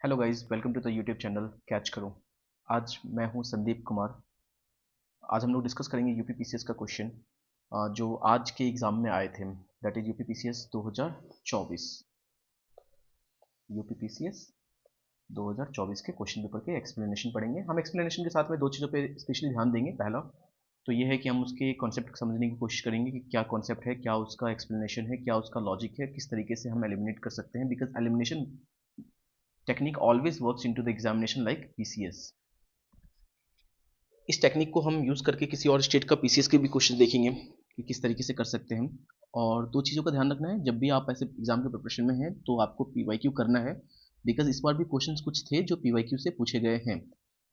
Hello guys, welcome to the YouTube channel catch करो। आज मैं हूं संदीप कुमार। आज हम लोग डिस्कस करेंगे यूपी पीसीएस का क्वेश्चन जो आज के एग्ज़ाम में आए थे। That is UP PCS 2024। UP PCS 2024 के क्वेश्चन पेपर के एक्सप्लेनेशन पढ़ेंगे। हम एक्सप्लेनेशन के साथ में दो चीज़ों पे स्पेशली ध्यान देंगे। पहला तो ये है कि हम उसके कॉन्सेप्ट समझने की कोशिश करेंगे कि क्या कॉन्सेप्ट है, क्या उसका एक्सप्लेनेशन है, क्या उसका लॉजिक है, किस तरीके से हम एलिमिनेट कर सकते हैं, because elimination technique always works into the examination like PCS. इस टेक्निक को हम यूज़ करके किसी और स्टेट का पीसीएस के भी क्वेश्चन देखेंगे कि किस तरीके से कर सकते हैं। और दो चीज़ों का ध्यान रखना है, जब भी आप ऐसे एग्जाम के प्रिपरेशन में हैं तो आपको पीवाईक्यू करना है, बिकॉज इस बार भी क्वेश्चंस कुछ थे जो पीवाईक्यू से पूछे गए हैं।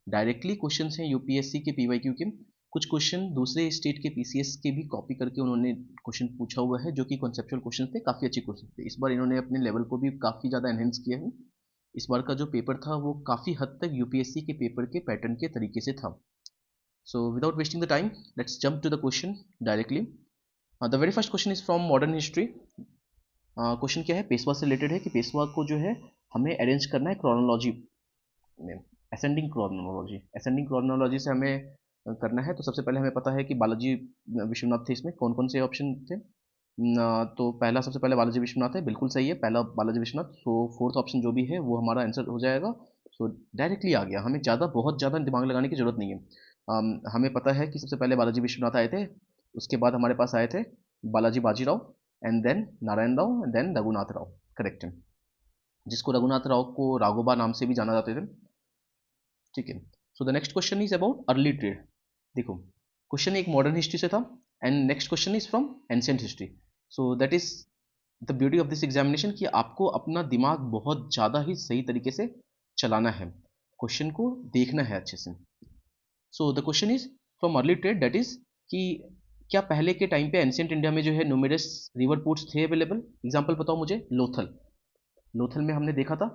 डायरेक्टली क्वेश्चंस हैं यूपीएससी के पीवाईक्यू के। कुछ क्वेश्चन दूसरे स्टेट के पीसीएस के भी कॉपी करके उन्होंने क्वेश्चन पूछा हुआ है, जो कि कॉन्सेप्चुअल क्वेश्चन थे, काफ़ी अच्छे क्वेश्चन थे। इस बार इन्होंने अपने लेवल को भी काफ़ी ज़्यादा एनहेंस किया है। इस बार का जो पेपर था वो काफ़ी हद तक यूपीएससी के पेपर के पैटर्न के तरीके से था। So without wasting the time, let's jump to the question directly. The very first question is from modern history. Question क्या है, पेशवा से रिलेटेड है कि पेशवा को जो है हमें अरेंज करना है क्रोनोलॉजी में, असेंडिंग क्रोनोलॉजी से हमें करना है। तो सबसे पहले हमें पता है कि बालाजी विश्वनाथ थे। इसमें कौन कौन से ऑप्शन थे? तो पहला सबसे पहले बालाजी विश्वनाथ है, बिल्कुल सही है, पहला बालाजी विश्वनाथ। सो फोर्थ ऑप्शन जो भी है वो हमारा आंसर हो जाएगा। सो डायरेक्टली आ गया, हमें बहुत ज़्यादा दिमाग लगाने की ज़रूरत नहीं है। हमें पता है कि सबसे पहले बालाजी विश्वनाथ आए थे, उसके बाद हमारे पास आए थे Balaji Bajirao, and then Narayan Rao, and then Raghunath Rao. Correct है, जिसको रघुनाथ राव को राघोबा नाम से भी जाना जाते थे। ठीक है। So the next question is about early trade. देखो, क्वेश्चन एक मॉडर्न हिस्ट्री से था, and next question is from ancient history. So that is the beauty of this examination कि आपको अपना दिमाग बहुत ज़्यादा ही सही तरीके से चलाना है, क्वेश्चन को देखना है अच्छे से। So the question is from early trade, that is कि क्या पहले के टाइम पे एंशियंट इंडिया में जो है न्यूमेरस रिवर पोर्ट्स थे अवेलेबल? एग्जाम्पल बताओ मुझे। लोथल, लोथल में हमने देखा था।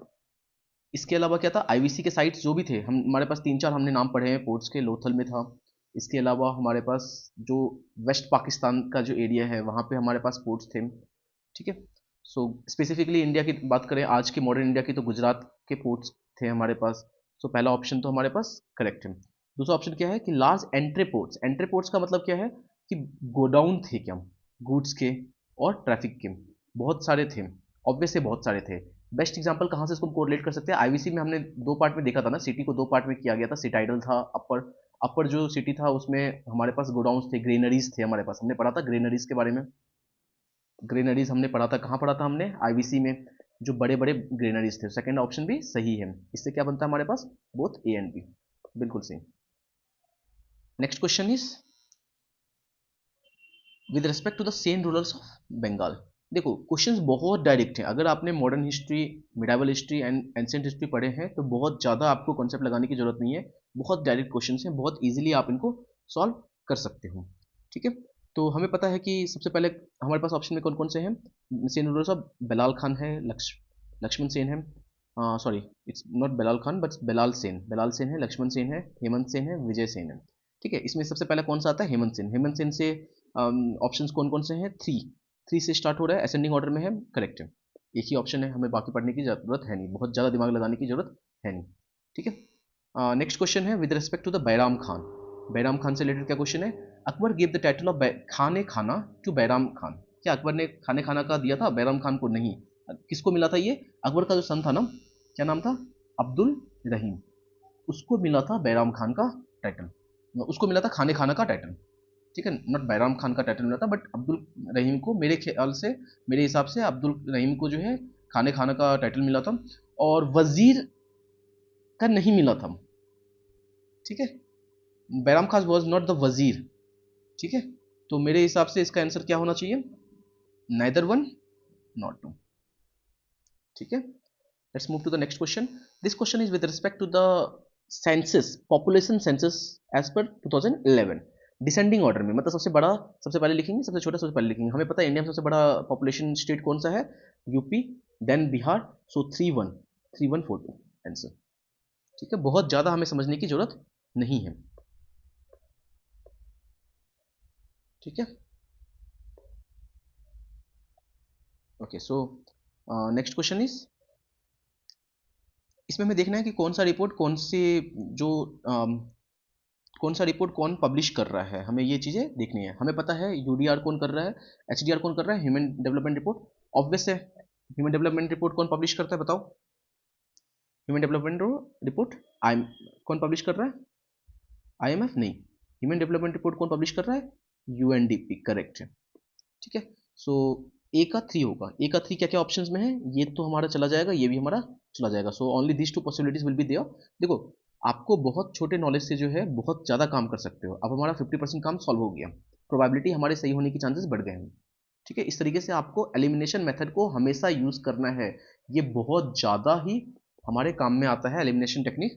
इसके अलावा क्या था, आईवीसी के साइट्स जो भी थे, हम हमारे पास तीन चार हमने नाम पढ़े हैं पोर्ट्स के। लोथल में था। इसके अलावा हमारे पास जो वेस्ट पाकिस्तान का जो एरिया है वहाँ पे हमारे पास पोर्ट्स थे। ठीक है। सो स्पेसिफिकली इंडिया की बात करें, आज के मॉडर्न इंडिया की, तो गुजरात के पोर्ट्स थे हमारे पास। सो पहला ऑप्शन तो हमारे पास करेक्ट है। दूसरा ऑप्शन क्या है कि लार्ज एंट्रे पोर्ट्स। एंट्रे पोर्ट्स का मतलब क्या है कि गोडाउन थे क्या, गुड्स के और ट्रैफिक के, बहुत सारे थे, ऑब्वियस से बहुत सारे थे। बेस्ट एग्जांपल कहाँ से इसको कोरिलेट कर सकते हैं? आईवीसी में हमने दो पार्ट में देखा था ना, सिटी को दो पार्ट में किया गया था। सिटाइडल था, अपर अपर जो सिटी था उसमें हमारे पास गोडाउंस थे, ग्रेनरीज थे हमारे पास। हमने पढ़ा था ग्रेनरीज के बारे में। ग्रेनरीज हमने पढ़ा था, कहाँ पढ़ा था हमने? आईवीसी में, जो बड़े बड़े ग्रेनरीज थे। सेकंड ऑप्शन भी सही है। इससे क्या बनता है हमारे पास? बोथ ए एंड बी, बिल्कुल सही। Next question is with respect to the Sen rulers of Bengal. देखो, क्वेश्चंस बहुत डायरेक्ट हैं। अगर आपने modern history, medieval history and ancient history पढ़े हैं तो बहुत ज़्यादा आपको कॉन्सेप्ट लगाने की जरूरत नहीं है। बहुत डायरेक्ट क्वेश्चंस हैं, बहुत इजीली आप इनको सॉल्व कर सकते हो। ठीक है। तो हमें पता है कि सबसे पहले हमारे पास ऑप्शन में कौन कौन से हैं। सेन रूलर्स ऑफ बेलाल खान है, लक्ष्मण सेन है, sorry it's not Ballal Khan but Ballal Sen. Ballal Sen है, लक्ष्मण सेन है, हेमंत सेन है, विजय सेन है। ठीक है। इसमें सबसे पहले कौन सा आता है? हेमंत सेन। हेमंत सेन से ऑप्शंस कौन कौन से हैं? थ्री, थ्री से स्टार्ट हो रहा है, असेंडिंग ऑर्डर में है। करेक्ट है, एक ही ऑप्शन है, हमें बाकी पढ़ने की जरूरत है नहीं, बहुत ज़्यादा दिमाग लगाने की जरूरत है नहीं। ठीक है। नेक्स्ट क्वेश्चन है with respect to the Bairam Khan. Bairam Khan से रिलेटेड क्या क्वेश्चन है? Akbar give the title of Khan-e Khanan to Bairam Khan. क्या अकबर ने खाने खाना का दिया था बैराम खान को? नहीं। किसको मिला था ये? अकबर का जो सन था ना, क्या नाम था? अब्दुल रहीम। उसको मिला था बैराम खान का टाइटल, उसको मिला था खाने खाना का टाइटल। ठीक है, नॉट बैराम खान का टाइटल मिला था, बट अब्दुल रहीम को, मेरे ख्याल से, मेरे हिसाब से अब्दुल रहीम को जो है खाने खाना का टाइटल मिला था, और वजीर का नहीं मिला था। ठीक है, Bairam Khan was not the वजीर। ठीक है, तो मेरे हिसाब से इसका आंसर क्या होना चाहिए? Neither one, not two. ठीक है, let's move to the next question. This question is with respect to the census, population census as per 2011। Descending order में, मतलब सबसे बड़ा सबसे पहले लिखेंगे, सबसे छोटा सबसे पहले लिखेंगे। हमें पता है इंडिया में सबसे बड़ा पॉपुलेशन स्टेट कौन सा है? UP, then Bihar. So 3-1 answer. ठीक है, बहुत ज़्यादा हमें समझने की जरूरत नहीं है। ठीक है, okay. So next question is, इसमें हमें देखना है कि कौन सा रिपोर्ट कौन से जो कौन सा रिपोर्ट कौन पब्लिश कर रहा है, हमें ये चीज़ें देखनी है। हमें पता है यूडीआर कौन कर रहा है, एचडीआर कौन कर रहा है, ह्यूमन डेवलपमेंट रिपोर्ट। ऑब्वियस है, ह्यूमन डेवलपमेंट रिपोर्ट कौन पब्लिश करता है, बताओ। ह्यूमन डेवलपमेंट रिपोर्ट आई कौन पब्लिश कर रहा है, आईएमएफ नहीं। ह्यूमन डेवलपमेंट रिपोर्ट कौन पब्लिश कर रहा है, यूएनडीपी, करेक्ट है। ठीक है, सो ए का 3 होगा। ए का 3 क्या क्या ऑप्शंस में है, ये तो हमारा चला जाएगा, ये भी हमारा चला जाएगा। So only this two possibilities will be there. देखो, आपको बहुत छोटे नॉलेज से जो है बहुत ज़्यादा काम कर सकते हो। अब हमारा 50% काम सॉल्व हो गया, प्रोबेबिलिटी हमारे सही होने की चांसेस बढ़ गए हैं। ठीक है, इस तरीके से आपको एलिमिनेशन मेथड को हमेशा यूज़ करना है। ये बहुत ज़्यादा ही हमारे काम में आता है एलिमिनेशन टेक्निक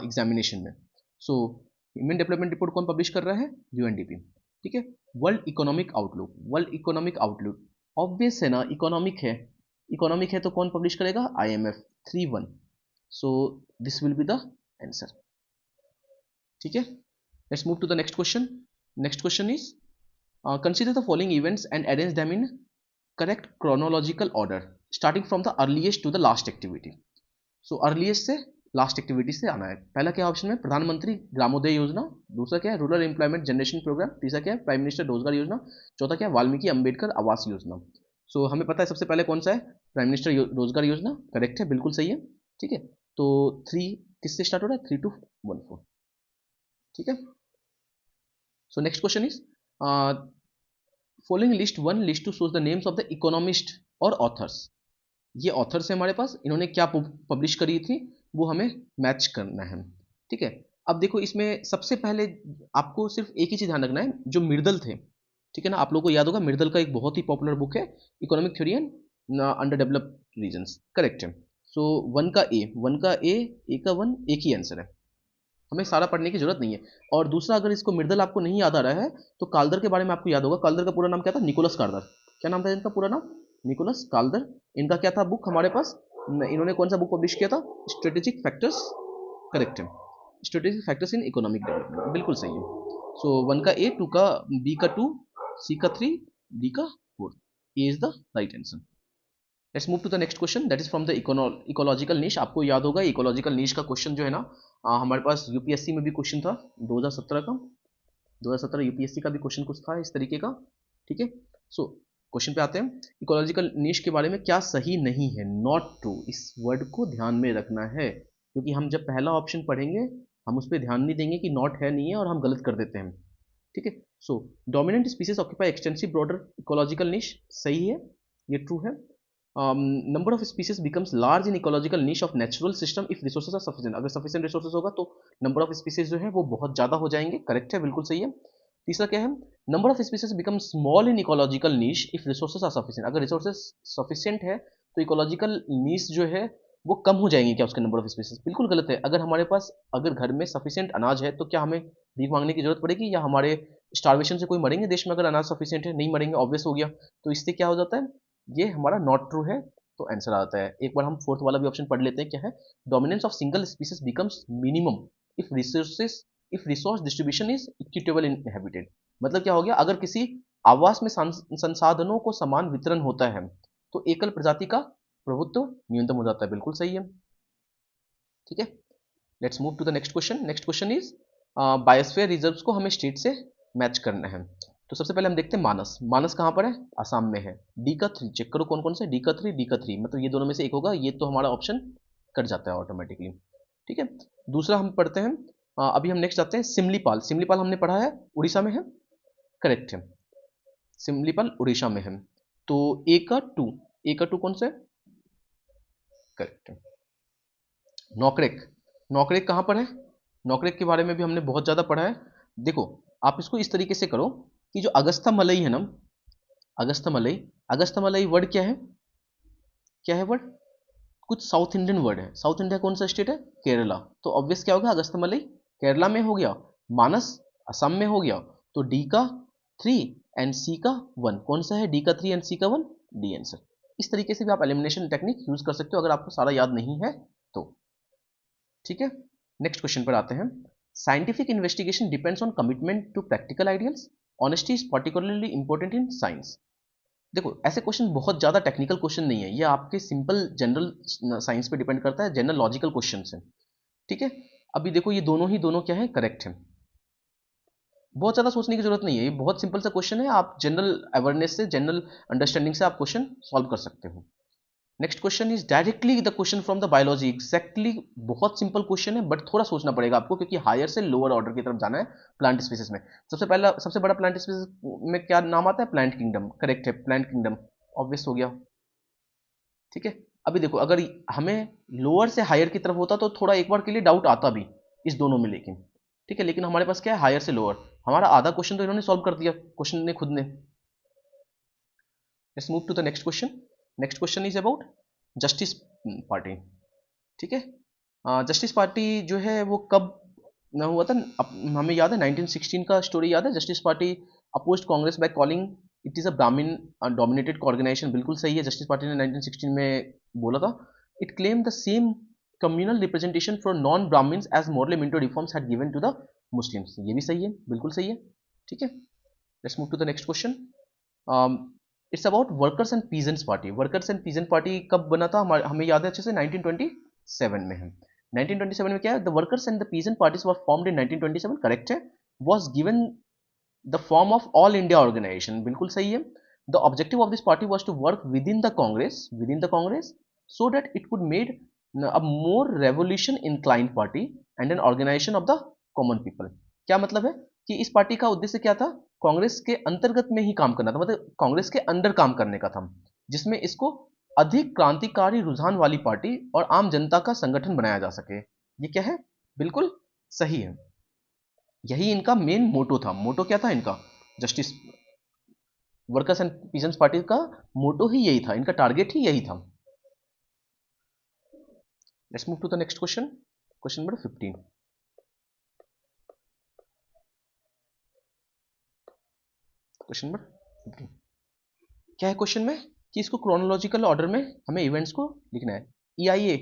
एग्जामिनेशन में। सो ह्यूमन डेवलपमेंट रिपोर्ट कौन पब्लिश कर रहा है, यूएनडीपी। ठीक है, world economic outlook, world economic outlook obvious है ना, इकोनॉमिक है। इकोनॉमिक है तो कौन पब्लिश करेगा, IMF 3-1। So this will be the answer. ठीक है, let's move to the next question. Next question is consider the following events and arrange them in correct chronological order starting from the earliest to the last activity. So earliest से last activity से आना है। पहला क्या option में, प्रधानमंत्री ग्रामोदय योजना। दूसरा क्या है, रूरल एम्प्लॉयमेंट जनरेशन प्रोग्राम। तीसरा क्या है, प्राइम मिनिस्टर रोजगार योजना। चौथा क्या है, वाल्मीकि अंबेडकर आवास योजना। सो हमें पता है सबसे पहले कौन सा है, प्राइम मिनिस्टर रोजगार योजना, करेक्ट है, बिल्कुल सही है। ठीक है, तो 3 किससे स्टार्ट हो रहा है, 3 to 14। ठीक है, so next question is following list 1 list two shows the names of the economist और ऑथर्स। ये ऑथर्स है हमारे पास, इन्होंने क्या पब्लिश करी थी वो हमें मैच करना है। ठीक है, अब देखो इसमें सबसे पहले आपको सिर्फ एक ही चीज ध्यान रखना है, जो मिर्दल थे। ठीक है ना, आप लोगों को याद होगा मिर्दल का एक बहुत ही पॉपुलर बुक है, economic theory and under developed regions, correct है। सो 1 का ए का 1 एक ही आंसर है, हमें सारा पढ़ने की जरूरत नहीं है। और दूसरा, अगर इसको मिर्दल आपको नहीं याद आ रहा है तो काल्दर के बारे में आपको याद होगा। काल्दर का पूरा नाम क्या था, निकोलस कार्दर। क्या नाम था इनका पूरा नाम, निकोलस काल्दर। इनका क्या था बुक हमारे पास, इन्होंने कौन सा बुक पब्लिश किया था, स्ट्रेटेजिक फैक्टर्स, करेक्ट है, strategic factors in economic development, बिल्कुल सही है। सो 1 का ए, 2 का बी का 2, सी का 3, डी का 4, A is the right answer. Let's move to the next question, that is from the ecological niche. आपको याद होगा इकोलॉजिकल नीश का क्वेश्चन जो है ना, हमारे पास यूपीएससी में भी क्वेश्चन था 2017 का। 2017 यूपीएससी का भी क्वेश्चन कुछ था इस तरीके का। ठीक है, सो क्वेश्चन पे आते हैं। इकोलॉजिकल नीश के बारे में क्या सही नहीं है, नॉट ट्रू, इस वर्ड को ध्यान में रखना है, क्योंकि हम जब पहला ऑप्शन पढ़ेंगे हम उस पर ध्यान नहीं देंगे कि नॉट है नहीं है और हम गलत कर देते हैं। ठीक है, so dominant species occupy extensive broader ecological niche, सही है, ये ट्रू है। Number of species becomes large in ecological niche of natural system if resources are sufficient. अगर सफिशिएंट रिसोर्सेज होगा तो नंबर ऑफ स्पीसीज जो है वो बहुत ज़्यादा हो जाएंगे, करेक्ट है, बिल्कुल सही है। तीसरा क्या है, number of species become small in ecological niche if resources are sufficient. अगर रिसोर्सेज सफिशिएंट है तो इकोलॉजिकल नीश जो है वो कम हो जाएंगे क्या उसके नंबर ऑफ स्पीसीज, बिल्कुल गलत है। अगर हमारे पास अगर घर में सफिशिएंट अनाज है तो क्या हमें भीख मांगने की जरूरत पड़ेगी, या हमारे स्टार्वेशन से कोई मरेंगे देश में अगर अनाज सफिशिएंट है, नहीं मरेंगे, ऑब्वियस हो गया। तो इससे क्या हो जाता है, ये हमारा नॉट ट्रू है, तो आंसर आता है। एक बार हम फोर्थ वाला भी ऑप्शन पढ़ लेते हैं, क्या है, dominance of single species becomes minimum if resource distribution is equitable in habitat. मतलब क्या हो गया, अगर किसी आवास में संसाधनों को समान वितरण होता है तो एकल प्रजाति का प्रभुत्व न्यूनतम हो जाता है, बिल्कुल सही है। ठीक है, let's move to the next question. Next question is biosphere reserves को हमें स्टेट से मैच करना है। तो सबसे पहले हम देखते हैं मानस। मानस कहाँ पर है, असम में है। डी का 3 चेक करो कौन कौन से, डी का 3, डी का 3, मतलब ये दोनों में से एक होगा, ये तो हमारा ऑप्शन कट जाता है ऑटोमेटिकली। ठीक है, दूसरा हम पढ़ते हैं, अभी हम नेक्स्ट आते हैं सिमलीपाल। सिमलीपाल हमने पढ़ा है, उड़ीसा में है, करेक्ट है, सिमलीपाल उड़ीसा में है। तो ए का 2, ए का 2 कौन सा है, करेक्ट है। नौकरेक, नौकरेक कहाँ पर है, नौकरेक के बारे में भी हमने बहुत ज़्यादा पढ़ा है। देखो आप इसको इस तरीके से करो कि जो अगस्थमलई है ना, अगस्थमलई, अगस्थमलई वर्ड क्या है, क्या है वर्ड, कुछ साउथ इंडियन वर्ड है। साउथ इंडिया कौन सा स्टेट है, केरला, तो ऑब्वियस क्या होगा, अगस्थमलई केरला में हो गया, मानस असम में हो गया। तो डी का 3 एंड सी का 1 कौन सा है, डी का 3 एंड सी का 1, डी आंसर। इस तरीके से भी आप एलिमिनेशन टेक्निक यूज कर सकते हो अगर आपको सारा याद नहीं है तो। ठीक है, नेक्स्ट क्वेश्चन पर आते हैं। Scientific investigation depends on commitment to practical ideals, honesty is particularly important in science. देखो ऐसे क्वेश्चन बहुत ज़्यादा टेक्निकल क्वेश्चन नहीं है, ये आपके सिंपल जनरल साइंस पे डिपेंड करता है, जनरल लॉजिकल क्वेश्चन है। ठीक है, अभी देखो ये दोनों क्या है, करेक्ट है। बहुत ज़्यादा सोचने की जरूरत नहीं है, ये बहुत सिंपल सा क्वेश्चन है, आप जनरल अवेयरनेस से, जनरल अंडरस्टैंडिंग से आप क्वेश्चन सॉल्व कर सकते हो। Next question is directly the question from the biology, exactly बहुत सिंपल क्वेश्चन है, बट थोड़ा सोचना पड़ेगा आपको, क्योंकि हायर से लोअर ऑर्डर की तरफ जाना है प्लांट स्पीसीज में। सबसे बड़ा प्लांट स्पीसीज में क्या नाम आता है, प्लांट किंगडम, करेक्ट है, प्लांट किंगडम, ऑब्वियस हो गया। ठीक है, अभी देखो अगर हमें लोअर से हायर की तरफ होता तो थोड़ा एक बार के लिए डाउट आता भी इस दोनों में, लेकिन ठीक है, लेकिन हमारे पास क्या है, हायर से लोअर, हमारा आधा क्वेश्चन तो इन्होंने सॉल्व कर दिया, क्वेश्चन ने खुद ने। Let's move to the next question. Next question is about justice party. ठीक है, जस्टिस पार्टी जो है वो कब न हुआ था, हमें याद है 1916 का स्टोरी याद है, justice party opposed Congress by calling it is a ब्राह्मण डोमिनेटेड ऑर्गेनाइजेशन, बिल्कुल सही है, जस्टिस पार्टी ने 1916 में बोला था। It claim the same communal representation for non Brahmins as Morley Minto reforms had given to the Muslims, ये भी सही है, बिल्कुल सही है। ठीक है, let's move to the next question. It's about workers and peasants party. Workers and peasant party कब बना था, हमें याद है अच्छे से, 1927 में है। 1927 में क्या है, the workers and the peasant parties were formed in 1927, correct है। Was given the form of all India organisation, बिल्कुल सही है। The objective of this party was to work within the Congress so that it could made a more revolution inclined party and an organisation of the common people. क्या मतलब है कि इस party का उद्देश्य क्या था, कांग्रेस के अंतर्गत में ही काम करना था, मतलब कांग्रेस के अंडर काम करने का था, जिसमें इसको अधिक क्रांतिकारी रुझान वाली पार्टी और आम जनता का संगठन बनाया जा सके। ये क्या है, बिल्कुल सही है, यही इनका मेन मोटो था। मोटो क्या था इनका, justice workers and peasants party का मोटो ही यही था, इनका टारगेट ही यही था। Let's move to the next question, question number 15। Question number 15 क्या है, क्वेश्चन में कि इसको क्रोनोलॉजिकल ऑर्डर में हमें इवेंट्स को लिखना है। ईआईए,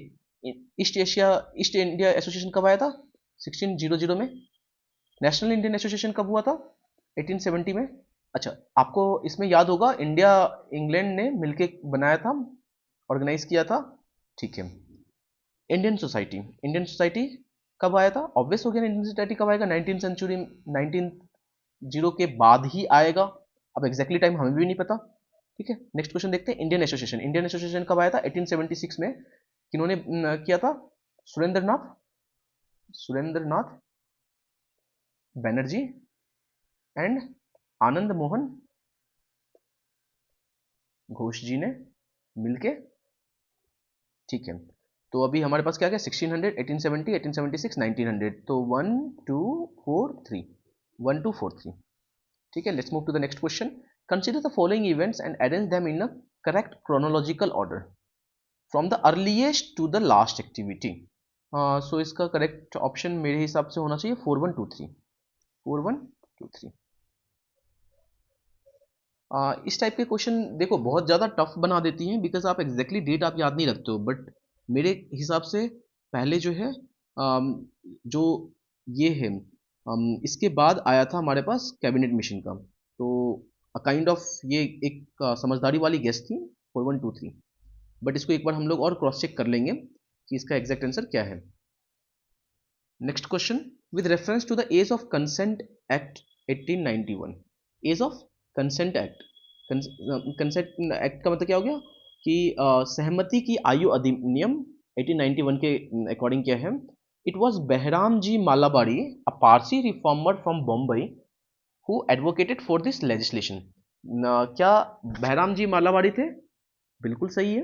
ईस्ट इंडिया एसोसिएशन कब आया था, 1600 में। नेशनल इंडियन एसोसिएशन कब हुआ था, 1870 में। अच्छा, आपको इसमें याद होगा इंडिया इंग्लैंड ने मिलके बनाया था, ऑर्गेनाइज किया था। ठीक है, इंडियन सोसाइटी कब आया था, ऑब्वियस हो गया, इंडियन सोसाइटी कब आएगा, 19 सेंचुरी, 1900 के बाद ही आएगा। अब एग्जैक्टली टाइम हमें भी नहीं पता। ठीक है, नेक्स्ट क्वेश्चन देखते हैं। इंडियन एसोसिएशन कब आया था, 1876 में। किन्होंने किया था, सुरेंद्र नाथ बैनर्जी एंड आनंद मोहन घोष जी ने मिलके। ठीक है, तो अभी हमारे पास क्या क्या, 1600, 1870, 1876, 1900, तो 1 2 4 3, 1 2 4 3। ठीक है, let's move to the next question. Consider the following events and arrange them in a correct chronological order from the earliest to the last activity. So इसका करेक्ट ऑप्शन मेरे हिसाब से होना चाहिए 4123, 4123। इस टाइप के क्वेश्चन देखो बहुत ज़्यादा टफ बना देती हैं, बिकॉज आप एग्जैक्टली डेट आप याद नहीं रखते हो, बट मेरे हिसाब से पहले जो है जो ये है, इसके बाद आया था हमारे पास कैबिनेट मिशन का, तो काइंड ऑफ ये एक समझदारी वाली गेस थी, 4123। बट इसको एक बार हम लोग और क्रॉस चेक कर लेंगे कि इसका एग्जैक्ट आंसर क्या है। Next question, with reference to the age of consent act 1891। Age of consent act, consent act का मतलब क्या हो गया कि सहमति की आयु अधिनियम 1891 के अकॉर्डिंग क्या है, it was Behramji Malabari, a Parsi reformer from Bombay who advocated for this legislation. क्या बहराम जी मालाबारी थे, बिल्कुल सही है,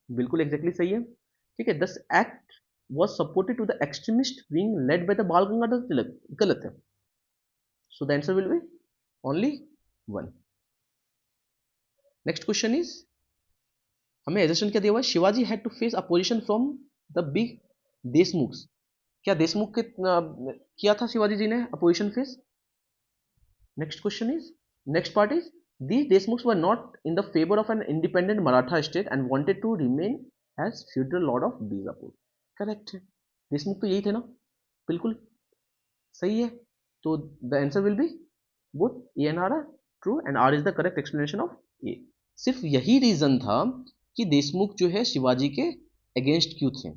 बिल्कुल एग्जैक्टली सही है। ठीक है, this act was supported to the extremist wing led by the Bal Gangadhar Tilak, गलत है, so the answer will be only one. Next question is, हमें एजेशन क्या दिया हुआ है, Shivaji had to face opposition from the big Deshmukh. क्या देशमुख के किया था शिवाजी जी ने opposition face. Next question is, next part is, these Deshmukhs were not in the favor of an independent Maratha state and wanted to remain as feudal lord of Bijapur, correct है, देशमुख तो यही थे ना, बिल्कुल सही है। तो the answer will be both A and R are true and R is the correct explanation of A. सिर्फ यही रीजन था कि देशमुख जो है शिवाजी के अगेंस्ट क्यों थे।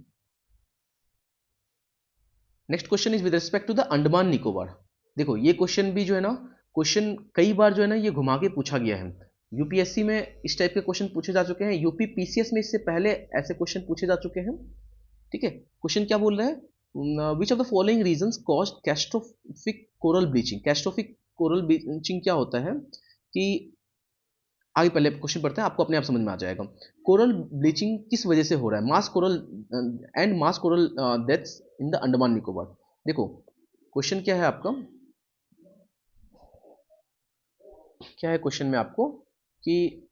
Next question is with respect to the Andaman Nicobar. देखो ये क्वेश्चन भी जो है ना, क्वेश्चन कई बार जो है ना ये घुमा के पूछा गया है। यूपीएससी में इस टाइप के क्वेश्चन पूछे जा चुके हैं, यूपी पीसीएस में इससे पहले ऐसे क्वेश्चन पूछे जा चुके हैं। ठीक है, क्वेश्चन क्या बोल रहा है, which of the following reasons caused catastrophic coral bleaching. Catastrophic coral bleaching क्या होता है कि आगे पहले क्वेश्चन पढ़ते हैं, आपको अपने आप समझ में आ जाएगा। कोरल ब्लीचिंग किस वजह से हो रहा है, mass coral and mass coral deaths in the Andaman Nicobar. देखो क्वेश्चन क्या है आपका, क्या है क्वेश्चन में आपको कि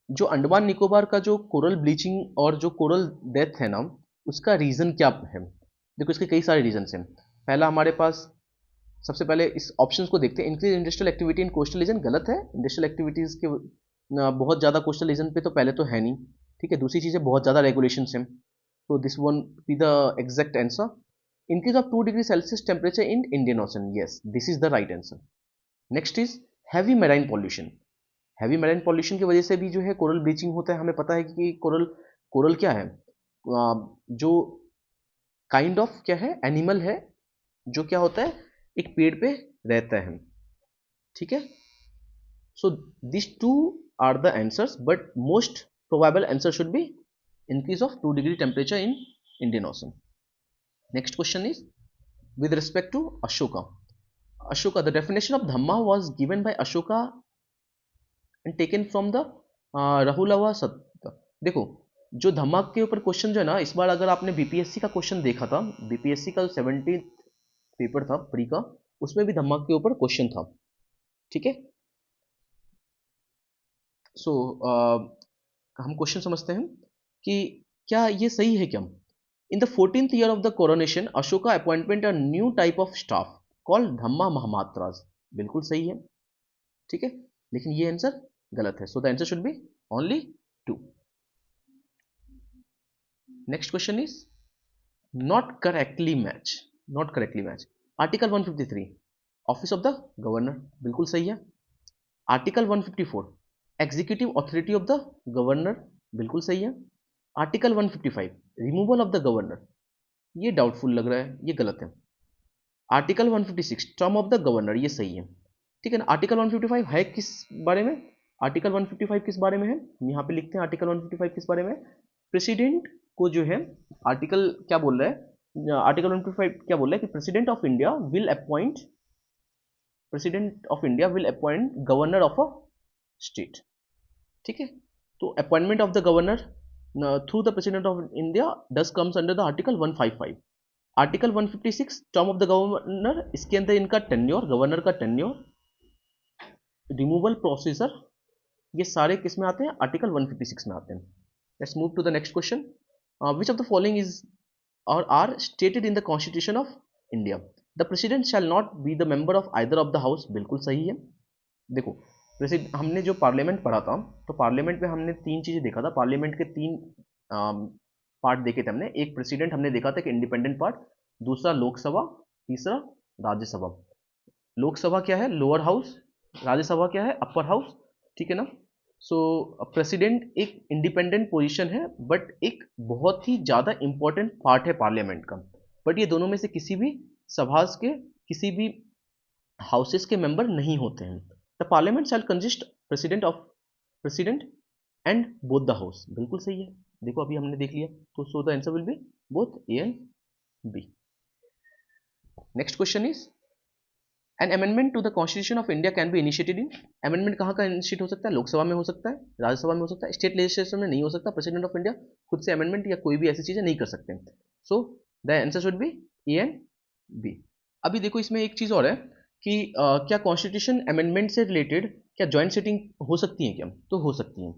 जो अंडमान निकोबार का जो कोरल ब्लीचिंग और जो कोरल डेथ है ना, उसका रीजन क्या है। देखो इसके कई सारे रीजन हैं। पहला हमारे पास, सबसे पहले इस ऑप्शंस को देखते हैं। Increase industrial activity in coastal region, गलत है। इंडस्ट्रियल एक्टिविटीज के बहुत ज़्यादा कोस्टल रीजन पे तो पहले तो है नहीं। ठीक है, दूसरी चीज़ है बहुत ज़्यादा रेगुलेशन है, तो this one be the exact answer. Increase of 2 degree Celsius temperature in Indian ocean, yes this is the right answer. Next is heavy marine pollution. Heavy marine pollution की वजह से भी जो है कोरल ब्लीचिंग होता है। हमें पता है कि कोरल, कोरल क्या है, जो काइंड ऑफ क्या है, एनिमल है जो क्या होता है, एक पेड़ पे रहता है। ठीक है, so these two are the answers, but most probable answer should be increase of 2 degree temperature in Indian Ocean. Next question is with respect to Ashoka. Ashoka, the definition of Dhamma was given by Ashoka and taken from the Rahulava Satta. देखो जो धम्मा के ऊपर question जो है ना, इस बार अगर आपने बीपीएससी का क्वेश्चन देखा था, बीपीएससी का 70 पेपर था प्री का, उसमें भी धम्मा के ऊपर क्वेश्चन था। ठीक है, सो हम क्वेश्चन समझते हैं कि क्या ये सही है क्या। In the 14th year of the coronation Ashoka appointment a new type of staff called Dhamma Mahamatras, बिल्कुल सही है। ठीक है, लेकिन ये आंसर गलत है, so the answer should B only 2। Next question is not correctly match, not correctly match article 153 office of the governor, बिल्कुल सही है। Article 154 executive authority of the governor, बिल्कुल सही है। Article 155 removal of the governor, ये doubtful लग रहा है, ये गलत है। Article 156 term of the governor, ये सही है। ठीक है ना, आर्टिकल 155 है किस बारे में, आर्टिकल 155 किस बारे में है, यहाँ पे लिखते हैं आर्टिकल 155 किस बारे में। प्रेसिडेंट को जो है, आर्टिकल क्या बोल रहा है, आर्टिकल 155 क्या बोल रहा है कि president of India will appoint, president of India will appoint governor of a state. ठीक है, तो appointment of the governor through the president of India does comes under the article 155। Article 156 term of the governor, इसके अंदर इनका tenure, governor का tenure, removal procedure, ये सारे किस में आते हैं, आर्टिकल 156 में आते हैं। Let's move to the next question. Which of the following is और are stated in the constitution of India. The president shall not be the member of either of the house, बिल्कुल सही है। देखो president, हमने जो parliament पढ़ा था, तो पार्लियामेंट में हमने 3 चीज़ें देखा था, पार्लियामेंट के 3 पार्ट देखे थे हमने। एक प्रेसिडेंट हमने देखा था कि इंडिपेंडेंट पार्ट, दूसरा लोकसभा, तीसरा राज्यसभा। लोकसभा क्या है, लोअर हाउस, राज्यसभा क्या है, अपर हाउस। ठीक है ना, सो प्रेसिडेंट एक इंडिपेंडेंट पोजीशन है, बट एक बहुत ही ज़्यादा इंपॉर्टेंट पार्ट है पार्लियामेंट का। बट ये दोनों में से किसी भी सभा के, किसी भी हाउसेस के मेंबर नहीं होते हैं। The parliament shall consist president of president and both the house, बिल्कुल सही है। देखो अभी हमने देख लिया, तो so the answer will be both A and B. Next question is an amendment to the constitution of India can be initiated in, amendment कहाँ का इनिशिएट हो सकता है, लोकसभा में हो सकता है, राज्यसभा में हो सकता है, स्टेट लेजिस्लेशन में नहीं हो सकता। प्रेसिडेंट ऑफ इंडिया खुद से अमेंडमेंट या कोई भी ऐसी चीज़ें नहीं कर सकते। So the answer should be A and B. अभी देखो इसमें एक चीज़ और है कि क्या कॉन्स्टिट्यूशन अमेंडमेंट से रिलेटेड क्या जॉइंट सिटिंग हो सकती है क्या, तो हो सकती है।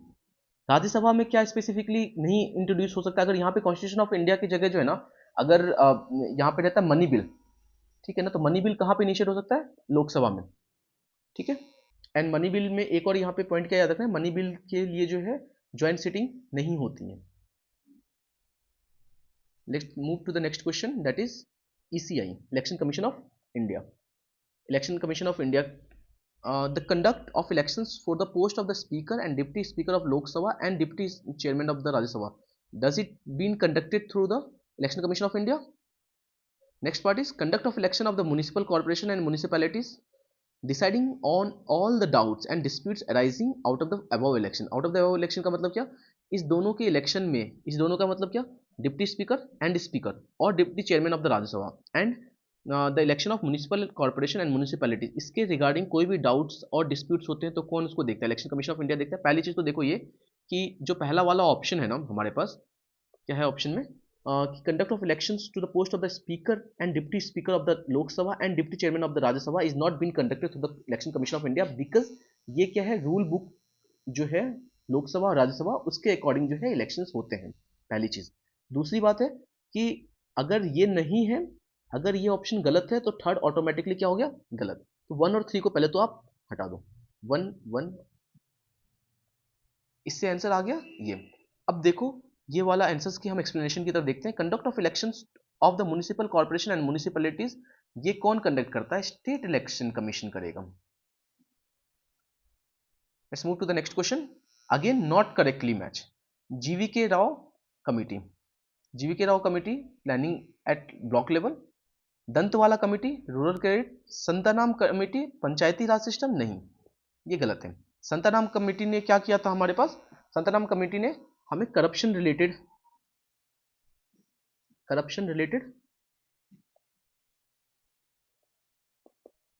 राज्यसभा में क्या स्पेसिफिकली नहीं इंट्रोड्यूस हो सकता, अगर यहाँ पे कॉन्स्टिट्यूशन ऑफ इंडिया की जगह जो है ना, अगर यहाँ पे रहता है मनी बिल, ठीक है ना, तो मनी बिल कहाँ पे इनिशिएट हो सकता है, लोकसभा में। ठीक है, एंड मनी बिल में एक और यहाँ पे पॉइंट क्या याद रखना है, मनी बिल के लिए जो है ज्वाइंट सिटिंग नहीं होती है। Let's move to the next question, that is ECI, election commission of India. इलेक्शन कमीशन ऑफ इंडिया the conduct of elections for the post of the speaker and deputy speaker of Lok Sabha and deputy chairman of the Rajya Sabha, does it been conducted through the election commission of India? Next part is conduct of election of the municipal corporation and municipalities, deciding on all the doubts and disputes arising out of the above election. Out of the above election का मतलब क्या? इस दोनों के election में, इस दोनों का मतलब क्या? डिप्टी स्पीकर एंड स्पीकर और deputy chairman of the Rajya Sabha and the election of municipal corporation and municipalities, इसके रिगार्डिंग कोई भी डाउट्स और डिस्प्यूट्स होते हैं तो कौन उसको देखता है? इलेक्शन कमीशन ऑफ इंडिया देखता है। पहली चीज तो देखो ये कि जो पहला वाला ऑप्शन है ना हमारे पास, क्या है ऑप्शन में कि conduct of elections to the post of the speaker and deputy speaker of the लोक सभा and deputy chairman of the Rajya Sabha is not been conducted through the election commission of India, because ये क्या है, rule book जो है लोकसभा और राज्यसभा उसके according जो है इलेक्शंस होते हैं। पहली चीज। दूसरी बात है कि अगर ये नहीं है, अगर ये ऑप्शन गलत है तो थर्ड ऑटोमेटिकली क्या हो गया, गलत। तो 1 और 3 को पहले तो आप हटा दो। 1 1 इससे आंसर आ गया ये। अब देखो ये वाला आंसर्स की हम एक्सप्लेनेशन की तरफ देखते हैं। Conduct of elections of the municipal corporation and municipalities, ये कौन कंडक्ट करता है? स्टेट इलेक्शन कमीशन करेगा। Let's move to the next question. Again not correctly match. GVK Rao committee, GVK Rao committee planning at block level, Dantwala committee rural credit, Santhanam committee Panchayati Raj system, नहीं ये गलत है। संतानाम committee ने क्या किया था हमारे पास? संतानाम कमेटी ने हमें करप्शन रिलेटेड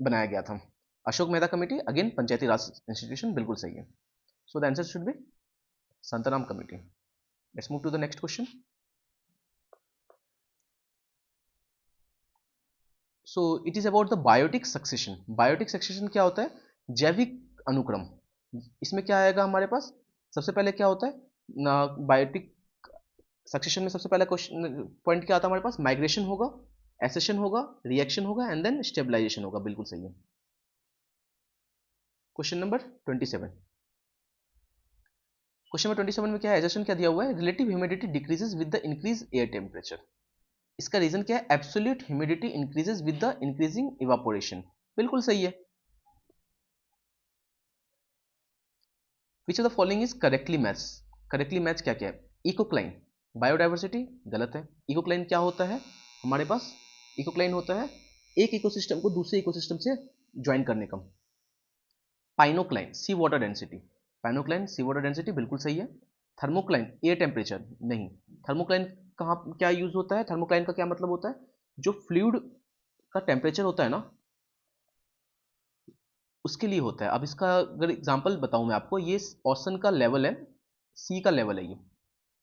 बनाया गया था। Ashok Mehta committee again Panchayati Raj institution, बिल्कुल सही है। So the answer should be Santhanam committee. Let's move to the next question. So it is about the biotic succession. Biotic succession क्या होता है? जैविक अनुक्रम। इसमें क्या आएगा हमारे पास? सबसे पहले क्या होता है बायोटिक सक्सेशन में? सबसे पहला क्वेश्चन पॉइंट क्या आता है हमारे पास? माइग्रेशन होगा, एसेशन होगा, रिएक्शन होगा एंड देन स्टेबलाइजेशन होगा, बिल्कुल सही है। Question number 27। क्वेश्चन नंबर 27 में क्या है? एसेशन क्या दिया हुआ है? Relative humidity decreases with the increase air temperature. इसका रीजन क्या है? Absolute humidity increases with the increasing evaporation, बिल्कुल सही है। Which of the following is correctly match? Correctly match क्या क्या है? इकोक्लाइन, बायोडाइवर्सिटी, गलत है। इकोक्लाइन क्या होता है हमारे पास? इकोक्लाइन होता है एक इकोसिस्टम को दूसरे इकोसिस्टम से ज्वाइन करने का। पाइनोक्लाइन सी वाटर डेंसिटी, पाइनोक्लाइन सी वाटर डेंसिटी, बिल्कुल सही है। थर्मोक्लाइन एयर टेम्परेचर, नहीं। थर्मोक्लाइन कहाँ क्या यूज होता है? थर्मोक्लाइन का क्या मतलब होता है? जो फ्लूइड का टेम्परेचर होता है ना उसके लिए होता है। अब इसका अगर एग्जांपल बताऊं मैं आपको, ये ओशन का लेवल है, सी का लेवल है, ये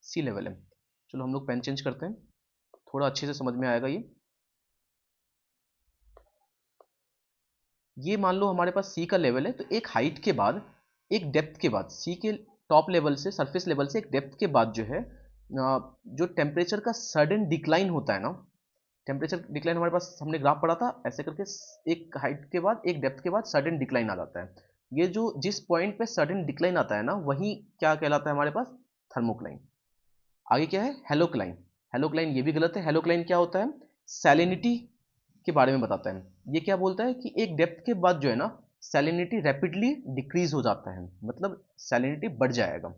सी लेवल है। चलो हम लोग पेन चेंज करते हैं, थोड़ा अच्छे से समझ में आएगा ये मान लो हमारे पास सी का लेवल है, तो एक हाइट के बाद, एक डेप्थ के बाद, सी के टॉप लेवल से, सरफेस लेवल से एक डेप्थ के बाद जो है जो टेम्परेचर का सडन डिक्लाइन होता है ना, टेम्परेचर डिक्लाइन हमारे पास हमने ग्राफ पढ़ा था ऐसे करके, एक हाइट के बाद एक डेप्थ के बाद सडन डिक्लाइन आ जाता है। ये जो जिस पॉइंट पे सडन डिक्लाइन आता है ना, वही क्या कहलाता है हमारे पास? थर्मोक्लाइन। आगे क्या है? हेलोक्लाइन। हेलोक्लाइन ये भी गलत है। हेलोक्लाइन क्या होता है? सैलिनिटी के बारे में बताता है। ये क्या बोलता है कि एक डेप्थ के बाद जो है ना सैलिनिटी रैपिडली डिक्रीज हो जाता है, मतलब सैलिनिटी बढ़ जाएगा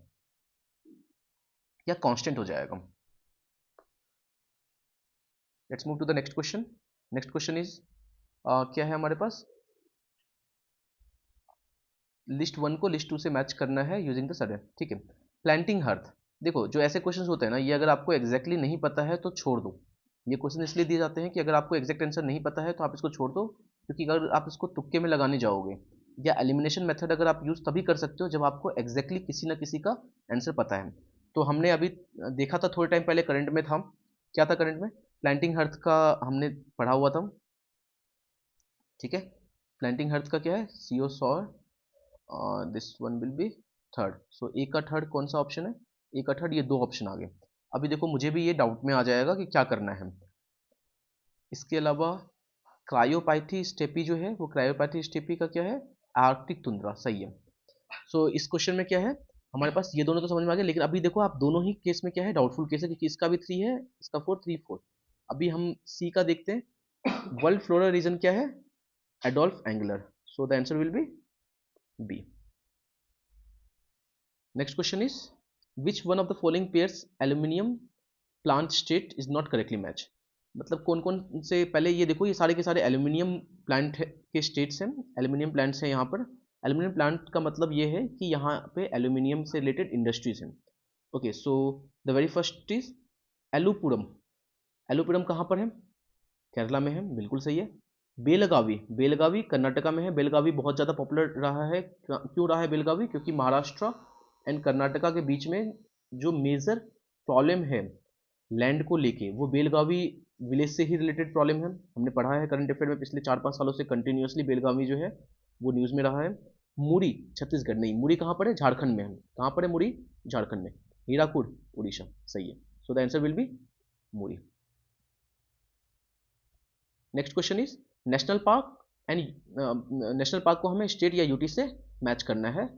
या कांस्टेंट हो जाएगा। Let's move to the next question. Next question is क्या है हमारे पास? लिस्ट 1 को लिस्ट 2 से मैच करना है यूजिंग द सडन, ठीक है। प्लांटिंग हर्थ, देखो जो ऐसे क्वेश्चंस होते हैं ना, ये अगर आपको एग्जैक्टली नहीं पता है तो छोड़ दो। ये क्वेश्चन इसलिए दिए जाते हैं कि अगर आपको एग्जैक्ट आंसर नहीं पता है तो आप इसको छोड़ दो, क्योंकि अगर आप इसको तुक्के में लगाने जाओगे या एलिमिनेशन मेथड अगर आप यूज तभी कर सकते हो जब आपको एग्जैक्टली किसी ना किसी का आंसर पता है। तो हमने अभी देखा था थोड़े टाइम पहले, करंट में था, क्या था करंट में? प्लांटिंग हर्थ का हमने पढ़ा हुआ था, ठीक है। प्लांटिंग हर्थ का क्या है? CO सॉर, this one will be third. So A का थर्ड कौन सा ऑप्शन है? ए का थर्ड, ये दो ऑप्शन आ गए। अभी देखो मुझे भी ये डाउट में आ जाएगा कि क्या करना है। इसके अलावा क्रायोपाइथी स्टेपी जो है, वो क्रायोपाइथी स्टेपी का क्या है? आर्कटिक तुंद्रा, सही है। सो इस क्वेश्चन में क्या है हमारे पास? ये दोनों तो समझ में आ गया, लेकिन अभी देखो आप दोनों ही केस में क्या है, डाउटफुल केस है, क्योंकि इसका भी 3 है, इसका 4, 3, 4। अभी हम सी का देखते हैं। वर्ल्ड फ्लोरा रीजन क्या है? Adolf Engler. So the answer will be B. Next question is which one of the following pairs aluminium plant state is not correctly match. मतलब कौन कौन से, पहले ये देखो, ये सारे के सारे एल्यूमिनियम प्लांट के स्टेट्स हैं, एल्यूमिनियम प्लांट्स हैं यहाँ पर। एल्यूमिनियम प्लांट का मतलब ये है कि यहाँ पे एल्यूमिनियम से रिलेटेड इंडस्ट्रीज हैं। Okay, so the very first is Elupuram. Elupuram कहाँ पर है? केरला में है, बिल्कुल सही है। बेलगावी, बेलगावी कर्नाटका में है। बेलगावी बहुत ज़्यादा पॉपुलर रहा है, क्यों रहा है बेलगावी? क्योंकि महाराष्ट्र एंड कर्नाटका के बीच में जो मेजर प्रॉब्लम है लैंड को लेके, वो बेलगावी विलेज से ही रिलेटेड प्रॉब्लम है। हमने पढ़ा है करंट अफेयर में, पिछले 4-5 सालों से कंटिन्यूसली बेलगावी जो है वो न्यूज़ में रहा है। मुरी छत्तीसगढ़ नहीं, मुरी कहाँ पर है? झारखंड में है। कहाँ पर है मुरी? झारखंड में। हीराकुड उड़ीसा, सही है। So the answer will B Muri. Next question is national park and national park को हमें स्टेट या यूटी से मैच करना है।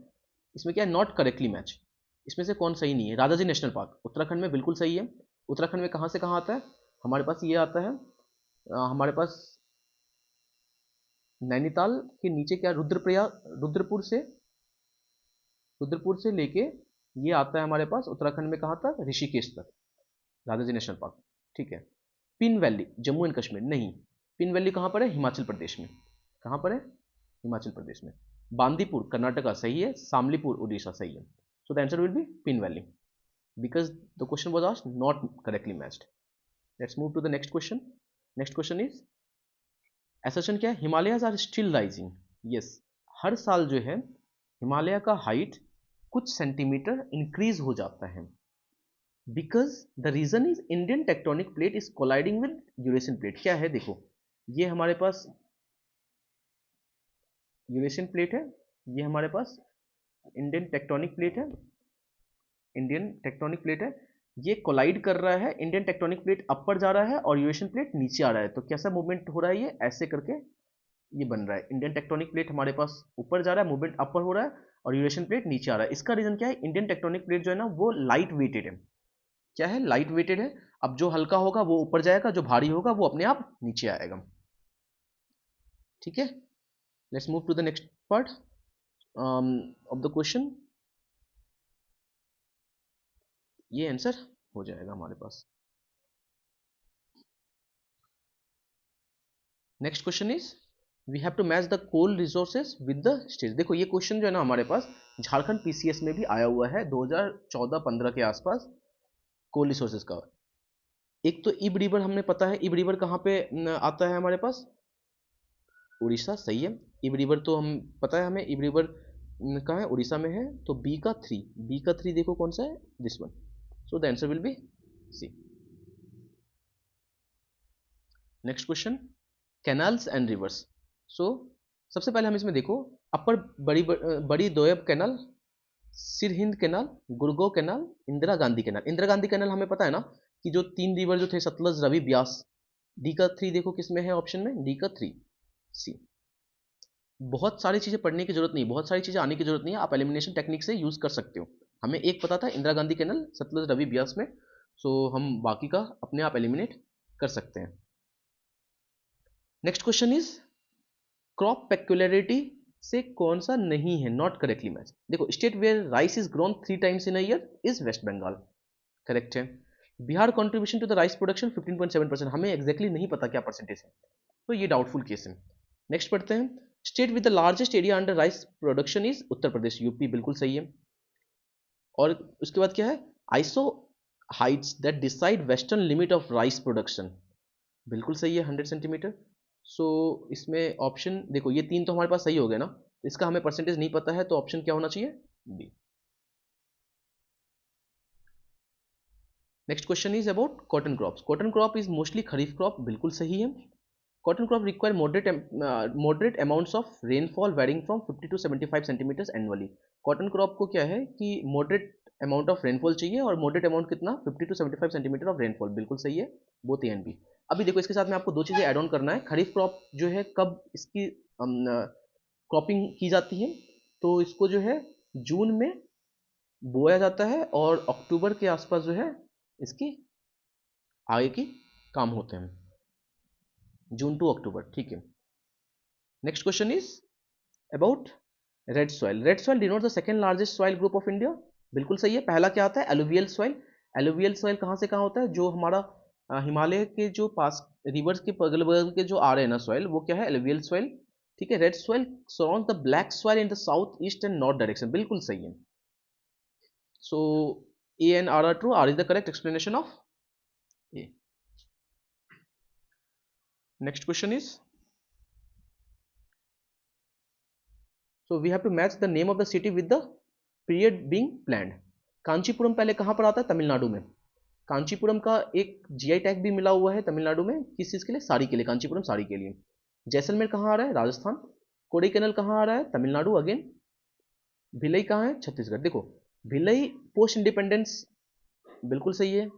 इसमें क्या है? Not correctly match. इसमें से कौन सही नहीं है? राजाजी नेशनल पार्क उत्तराखंड में, बिल्कुल सही है। उत्तराखंड में कहाँ से कहाँ आता है? हमारे पास ये आता है, हमारे पास नैनीताल के नीचे क्या, रुद्रप्रयाग, रुद्रपुर से लेके ये आता है हमारे पास उत्तराखंड में कहाँ तक? ऋषिकेश तक, राजाजी नेशनल पार्क। ठीक है। पिन वैली जम्मू एंड कश्मीर नहीं। पिन वैली कहाँ पर है? हिमाचल प्रदेश में। कहाँ पर है? हिमाचल प्रदेश में। बांदीपुर कर्नाटका सही है, सामलीपुर उड़ीसा सही है। So the answer will B pin valley, because the question was asked not correctly matched. Let's move to the next question. Next question is assertion क्या है? Himalayas are still rising. Yes, हर साल जो है हिमालय का हाइट कुछ सेंटीमीटर इंक्रीज हो जाता है, because the reason is Indian tectonic plate is colliding with Eurasian plate. क्या है? देखो, ये हमारे पास यूरेशियन प्लेट है, ये हमारे पास इंडियन टेक्टोनिक प्लेट है, इंडियन टेक्टोनिक प्लेट है। ये कोलाइड कर रहा है, इंडियन टेक्टोनिक प्लेट अपर जा रहा है और यूरेशियन प्लेट नीचे आ रहा है। तो कैसा मूवमेंट हो रहा है? ये ऐसे करके ये बन रहा है। इंडियन टेक्टोनिक प्लेट हमारे पास ऊपर जा रहा है, मूवमेंट अपर हो रहा है, और यूरेशियन प्लेट नीचे आ रहा है। इसका रीजन क्या है? इंडियन टेक्टोनिक प्लेट जो है ना वो लाइट वेटेड है। क्या है? लाइट वेटेड है। अब जो हल्का होगा वो ऊपर जाएगा, जो भारी होगा वो अपने आप नीचे आएगा। ठीक है, let's move to the next part of the question. ये आंसर हो जाएगा हमारे पास। Next question is we have to match the coal resources with the state. देखो, ये क्वेश्चन जो है ना हमारे पास झारखंड पीसीएस में भी आया हुआ है 2014-15 के आसपास, कोल रिसोर्सेज का। एक तो इब रिवर हमने पता है, इब रिवर कहाँ पे आता है हमारे पास? उड़ीसा, सही है। इब रिवर तो हम पता है हमें, इब रिवर कहाँ है? उड़ीसा में है। तो बी का थ्री देखो कौन सा है? This one. So the answer will be C. Next question, canals and rivers. So सबसे पहले हम इसमें देखो, upper Bari Doab canal, Sirhind canal, Gurgaon canal, Indira Gandhi canal. Indira Gandhi canal हमें पता है ना कि जो 3 रिवर जो थे, सतलज, रवि, ब्यास। डी का थ्री देखो किसमें है ऑप्शन में? डी का थ्री, सी। बहुत सारी चीज़ें पढ़ने की जरूरत नहीं, बहुत सारी चीज़ें आने की जरूरत नहीं है, आप एलिमिनेशन टेक्निक से यूज़ कर सकते हो। हमें एक पता था इंदिरा गांधी कैनाल, सतलज, रवि, ब्यास में। सो हम बाकी का अपने आप एलिमिनेट कर सकते हैं। Next question is crop peculiarity से कौन सा नहीं है नॉट करेक्टली मैच? देखो, state where rice is grown 3 times in a year is West Bengal, correct है। Bihar contribution to the rice production 15.7%, हमें एग्जैक्टली नहीं पता क्या परसेंटेज है, तो ये डाउटफुल केस है। नेक्स्ट पढ़ते हैं, state with the largest area under rice production is Uttar Pradesh, UP, बिल्कुल सही है। और उसके बाद क्या है? Iso Heights that decide western limit of rice production, बिल्कुल सही है, 100 सेंटीमीटर। सो इसमें ऑप्शन देखो, ये 3 तो हमारे पास सही हो गए ना, इसका हमें परसेंटेज नहीं पता है, तो ऑप्शन क्या होना चाहिए? B. Next question is about cotton crops. Cotton crop is mostly kharif crop, बिल्कुल सही है। Cotton crop require moderate amounts of rainfall varying from 50 to 75 centimetres annually. Cotton crop को क्या है कि मॉडरेट अमाउंट ऑफ रेनफॉल चाहिए, और मॉडरेट अमाउंट कितना? 50 to 75 सेंटीमीटर ऑफ रेनफॉल, बिल्कुल सही है, बोथ ए एंड बी। अभी देखो, इसके साथ में आपको 2 चीज़ें ऐड ऑन करना है। खरीफ क्रॉप जो है कब इसकी क्रॉपिंग की जाती है? तो इसको जो है जून में बोया जाता है, और अक्टूबर के आसपास जो है इसकी आगे की काम होते हैं, जून टू अक्टूबर, ठीक है। Next question is about red soil denote the second largest soil group of India, बिल्कुल सही है। पहला क्या आता है? Alluvial soil. एलुवियल सॉइल कहाँ से कहाँ होता है? जो हमारा हिमालय के जो पास रिवर्स के बगल बगल के जो आ रहे हैं ना सॉइल, वो क्या है? Alluvial soil. ठीक है। Red soil surround the black soil in the south east and north direction, बिल्कुल सही है। So A and R true, R is the correct explanation of A. Next question is, so we have to match the name of the city with the period being planned। Kanchipuram पहले कहाँ पर आता है? तमिलनाडु में। कांचीपुरम का एक जीआई टैग भी मिला हुआ है तमिलनाडु में, किस चीज़ के लिए? साड़ी के लिए। कांचीपुरम साड़ी के लिए। जैसलमेर कहाँ आ रहा है? राजस्थान। कोडाईकनाल कहाँ आ रहा है? तमिलनाडु अगेन। भिलई कहाँ है? छत्तीसगढ़। देखो भिलई पोस्ट इंडिपेंडेंस, बिल्कुल सही है।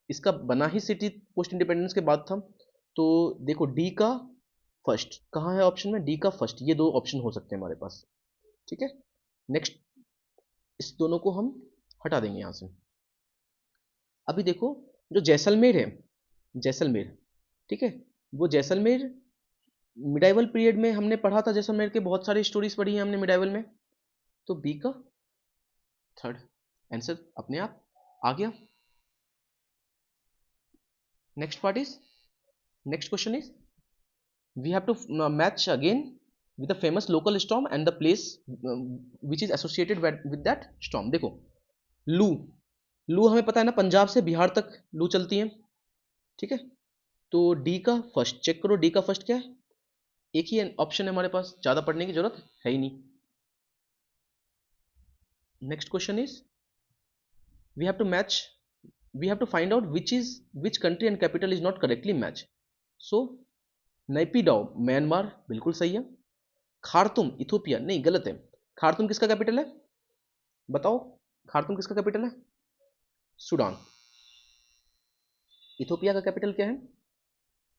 इसका बना ही सिटी पोस्ट इंडिपेंडेंस के बाद था। तो देखो डी का फर्स्ट कहाँ है ऑप्शन में? डी का फर्स्ट, ये दो ऑप्शन हो सकते हैं हमारे पास। ठीक है। नेक्स्ट, इस दोनों को हम हटा देंगे यहां से। अभी देखो जो जैसलमेर है, जैसलमेर, ठीक है, वो जैसलमेर मिडाइवल पीरियड में हमने पढ़ा था। जैसलमेर के बहुत सारी स्टोरीज पढ़ी है हमने मिडाइवल में। तो बी का थर्ड आंसर अपने आप आ गया। Next part is, next question is, we have to match again with the famous local storm and the place which is associated with that storm। देखो लू, लू हमें पता है ना, पंजाब से बिहार तक लू चलती है। ठीक है। तो डी का फर्स्ट चेक करो, डी का फर्स्ट क्या है? एक ही ऑप्शन है हमारे पास, ज्यादा पढ़ने की जरूरत है ही नहीं। Next question is, we have to match, we have to find out which country and capital is not correctly match. So Naypyidaw Myanmar, बिल्कुल सही है। खार्तुम इथोपिया, नहीं गलत है। खार्तुम किसका कैपिटल है? बताओ, खार्तुम किसका कैपिटल है? सूडान। इथोपिया का कैपिटल क्या है?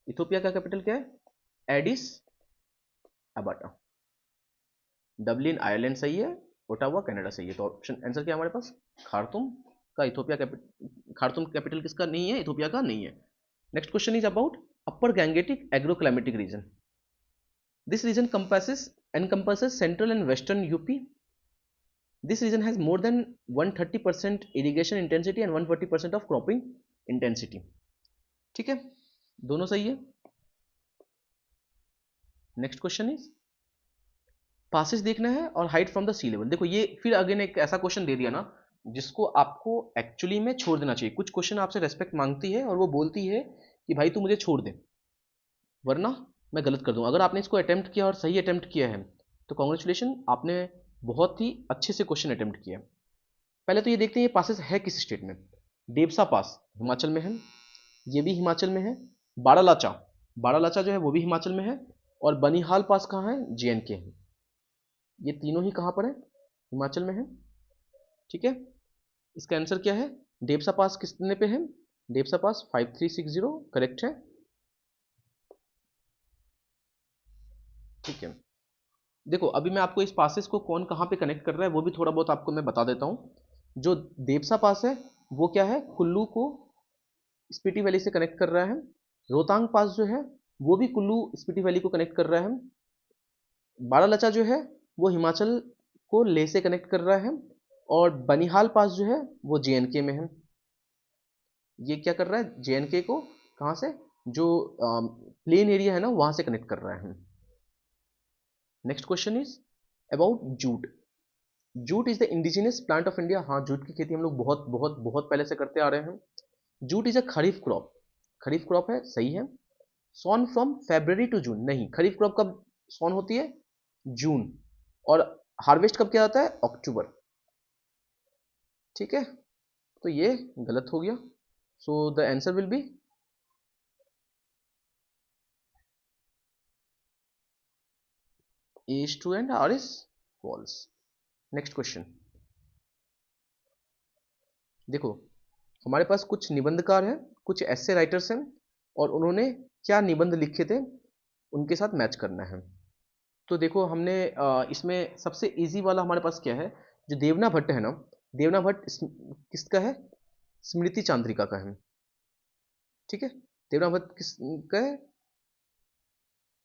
इथोपिया का कैपिटल क्या है? एडिस अबाटा। डबलिन आयरलैंड सही है, ओटावा कनाडा सही है। तो ऑप्शन आंसर क्या है हमारे पास? खार्तुम का इथोपिया कैपिटल, खार्तुम कैपिटल किसका नहीं है? इथोपिया का नहीं है। Next question is about upper Gangetic agroclimatic region. This region encompasses central and western UP। This region has more than 130% irrigation intensity and 140% of cropping intensity। ठीक है, दोनों सही है। नेक्स्ट क्वेश्चन इज, पासेस देखना है और height from the sea level. देखो ये फिर अगेन एक ऐसा क्वेश्चन दे दिया ना जिसको आपको एक्चुअली में छोड़ देना चाहिए। कुछ क्वेश्चन आपसे रेस्पेक्ट मांगती है और वो बोलती है कि भाई तू मुझे छोड़ दे वरना मैं गलत कर दूंगा। अगर आपने इसको अटेम्प्ट किया और सही अटेम्प्ट किया है तो कॉन्ग्रेचुलेशन, आपने बहुत ही अच्छे से क्वेश्चन अटेम्प्ट किया। पहले तो ये देखते हैं ये पासेस है किस स्टेट में। डेप्सा पास हिमाचल में है, ये भी हिमाचल में है। बारालाचा, बारालाचा जो है वो भी हिमाचल में है। और बनिहाल पास कहाँ है? JNK है। ये तीनों ही कहाँ पर है? हिमाचल में है। ठीक है। इसका आंसर क्या है? डेप्सा पास कितने पे है? डेप्सा पास 5360 करेक्ट है। ठीक है। देखो अभी मैं आपको इस पासेस को कौन कहाँ पे कनेक्ट कर रहा है वो भी थोड़ा बहुत आपको मैं बता देता हूँ। जो देवसा पास है वो क्या है? कुल्लू को स्पीति वैली से कनेक्ट कर रहा है। रोहतांग पास जो है वो भी कुल्लू स्पीति वैली को कनेक्ट कर रहा है। बारालाचा जो है वो हिमाचल को लेह से कनेक्ट कर रहा है। और बनिहाल पास जो है वो JNK में है। ये क्या कर रहा है? JNK को कहाँ से, जो प्लेन एरिया है ना वहां से कनेक्ट कर रहा है। Next question is about jute. Jute is the indigenous plant of India. हाँ, जूट की खेती हम लोग बहुत बहुत बहुत पहले से करते आ रहे हैं। Jute is a kharif crop, kharif crop है, सही है। Sown from February to June, नहीं, खरीफ क्रॉप कब सॉन होती है? जून। और हार्वेस्ट कब किया जाता है? अक्टूबर। ठीक है, तो ये गलत हो गया। सो the answer will B A is true and R is false। Next question, देखो हमारे पास कुछ निबंधकार हैं, कुछ ऐसे राइटर्स हैं और उन्होंने क्या निबंध लिखे थे उनके साथ मैच करना है। तो देखो हमने इसमें सबसे इजी वाला हमारे पास क्या है? जो देवना भट्ट है ना, देवना भट्ट किसका है? स्मृति चांद्रिका का है। ठीक है, देवना भट्ट किसका है?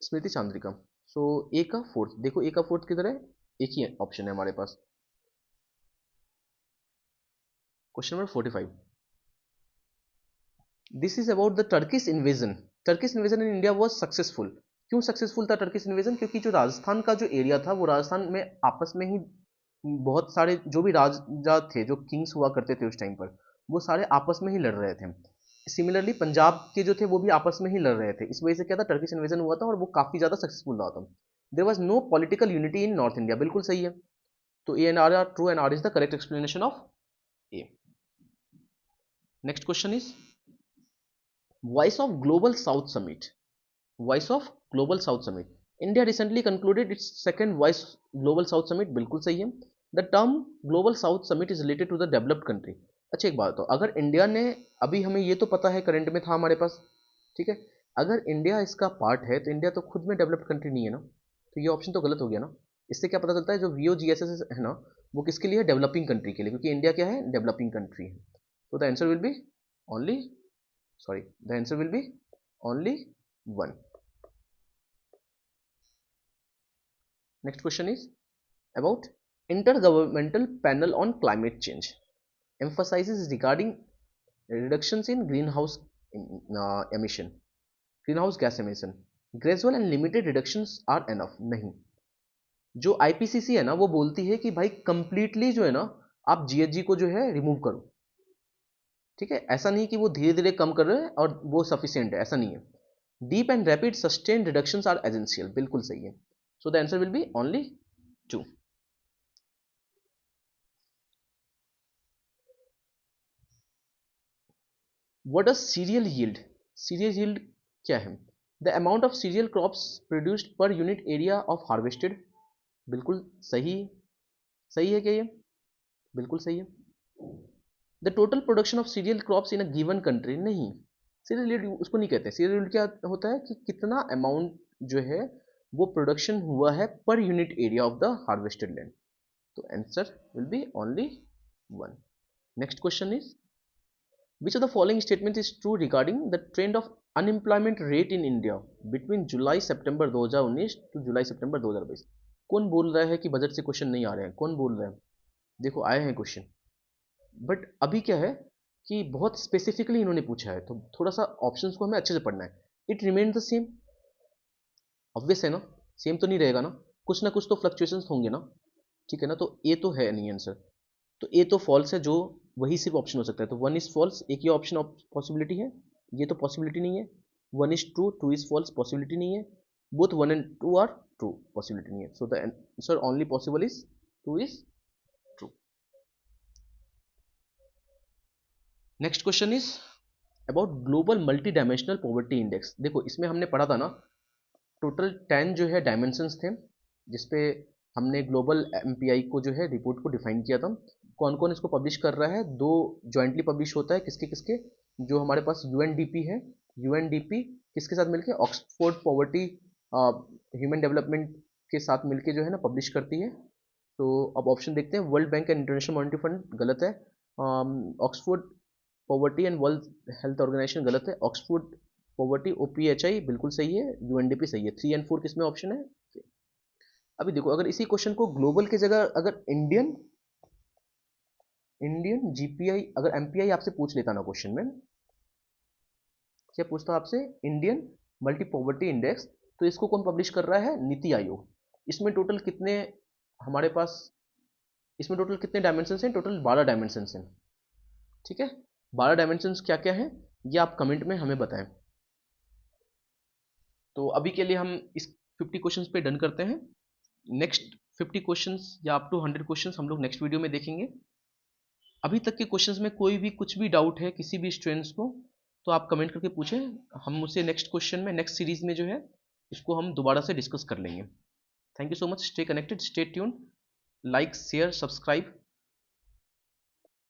स्मृति चांद्रिका। सो ए का फोर्थ, देखो ए का फोर्थ किधर है? एक ही ऑप्शन है हमारे पास। Question number 45, this is about the Turkish invasion. Turkish invasion in India was successful. क्यों सक्सेसफुल था टर्किश इन्वेजन? क्योंकि जो राजस्थान का जो एरिया था वो राजस्थान में आपस में ही बहुत सारे जो भी राजा थे, जो किंग्स हुआ करते थे उस टाइम पर, वो सारे आपस में ही लड़ रहे थे। सिमिलरली पंजाब के जो थे वो भी आपस में ही लड़ रहे थे। इस वजह से क्या था, टर्किश इन्वेजन हुआ था और वो काफी ज्यादा सक्सेसफुल रहा था। There was no political unity in north India. बिल्कुल सही है। तो A and R are true and R is the correct explanation of A. Next question is voice of global south summit. Voice of global south summit, India recently concluded its second voice global south summit. बिल्कुल सही है। The term global south summit is related to the developed country. अच्छा एक बात, तो अगर India ने, अभी हमें ये तो पता है करंट में था हमारे पास, ठीक है, अगर इंडिया इसका पार्ट है तो इंडिया तो खुद में डेवलप्ड कंट्री नहीं है ना, तो ये ऑप्शन तो गलत हो गया ना। इससे क्या पता चलता है, जो VOGSS है ना, वो किसके लिए है, डेवलपिंग कंट्री के लिए, क्योंकि इंडिया क्या है, डेवलपिंग कंट्री है। तो the answer will be only, sorry, the answer will be only 1। Next question is about Intergovernmental Panel on Climate Change emphasizes regarding reductions in greenhouse gas emission. Gradual and limited reductions are enough. नहीं, जो IPCC है ना वो बोलती है कि भाई completely जो है ना आप GHG को जो है रिमूव करो, ठीक है। ऐसा नहीं कि वो धीरे धीरे कम कर रहे हैं और वो सफिशियंट है, ऐसा नहीं है। Deep and rapid sustain reductions are essential. बिल्कुल सही है। So the answer will be only 2। What does cereal yield? Cereal yield क्या है? The amount of cereal crops produced per unit area of harvested। बिल्कुल सही, सही है क्या ये? बिल्कुल सही है। The total production of cereal crops in a given country। नहीं, cereal yield उसको नहीं कहते। cereal yield क्या होता है कि कितना अमाउंट जो है वो प्रोडक्शन हुआ है per unit area of the harvested land. तो answer will be only 1। Next question is which of the following statement is true regarding the trend of unemployment rate in India between July September 2019 to July September 2022। कौन बोल रहा है कि budget से question नहीं आ रहे हैं? कौन बोल रहा है? देखो आए हैं क्वेश्चन, बट अभी क्या है कि बहुत स्पेसिफिकली इन्होंने पूछा है, तो थोड़ा सा ऑप्शंस को हमें अच्छे से पढ़ना है। It remain the same, obvious है ना, सेम तो नहीं रहेगा ना, कुछ ना कुछ तो फ्लक्चुएशंस होंगे ना, ठीक है ना। तो ए तो है नहीं आंसर, तो ए तो फॉल्स है, जो वही सिर्फ ऑप्शन हो सकता है। तो 1 इज फॉल्स, एक ही ऑप्शन पॉसिबिलिटी है, ये तो पॉसिबिलिटी नहीं है। 1 is true, 2 is false, possibility नहीं है। Both 1 and 2 are true, possibility नहीं है। So the answer only possible is 2 is true. Next question is about global multi dimensional poverty index. देखो इसमें हमने पढ़ा था ना, टोटल 10 जो है डायमेंशंस थे, जिसपे हमने ग्लोबल MPI को जो है रिपोर्ट को डिफाइन किया था। कौन कौन इसको पब्लिश कर रहा है? 2 जॉइंटली पब्लिश होता है, किसके किसके? जो हमारे पास UNDP है, UNDP किसके साथ मिलके? ऑक्सफोर्ड पॉवर्टी ह्यूमन डेवलपमेंट के साथ मिलके जो है ना पब्लिश करती है। तो अब ऑप्शन देखते हैं। World bank and international monetary fund गलत है। Oxford poverty and world health organisation गलत है। ऑक्सफोर्ड पॉवर्टी OPHI बिल्कुल सही है। UNDP सही है। 3 एंड 4 किसमें ऑप्शन है? अभी देखो, अगर इसी क्वेश्चन को ग्लोबल की जगह अगर इंडियन GPI अगर MPI आपसे पूछ लेता ना क्वेश्चन में, क्या पूछता आपसे? इंडियन मल्टी पॉवर्टी इंडेक्स, तो इसको कौन पब्लिश कर रहा है? नीति आयोग। इसमें टोटल कितने हमारे पास, इसमें टोटल कितने डायमेंशन हैं? टोटल 12 डायमेंशन हैं, ठीक है। 12 डायमेंशन क्या क्या है ये आप कमेंट में हमें बताएं। तो अभी के लिए हम इस 50 क्वेश्चंस पे डन करते हैं। नेक्स्ट 50 क्वेश्चंस या अप टू 100 क्वेश्चंस हम लोग नेक्स्ट वीडियो में देखेंगे। अभी तक के क्वेश्चंस में कोई भी कुछ भी डाउट है किसी भी स्टूडेंट्स को, तो आप कमेंट करके पूछें, हम उसे नेक्स्ट क्वेश्चन में, नेक्स्ट सीरीज में जो है इसको हम दोबारा से डिस्कस कर लेंगे। Thank you so much. Stay connected, stay tuned, like share subscribe.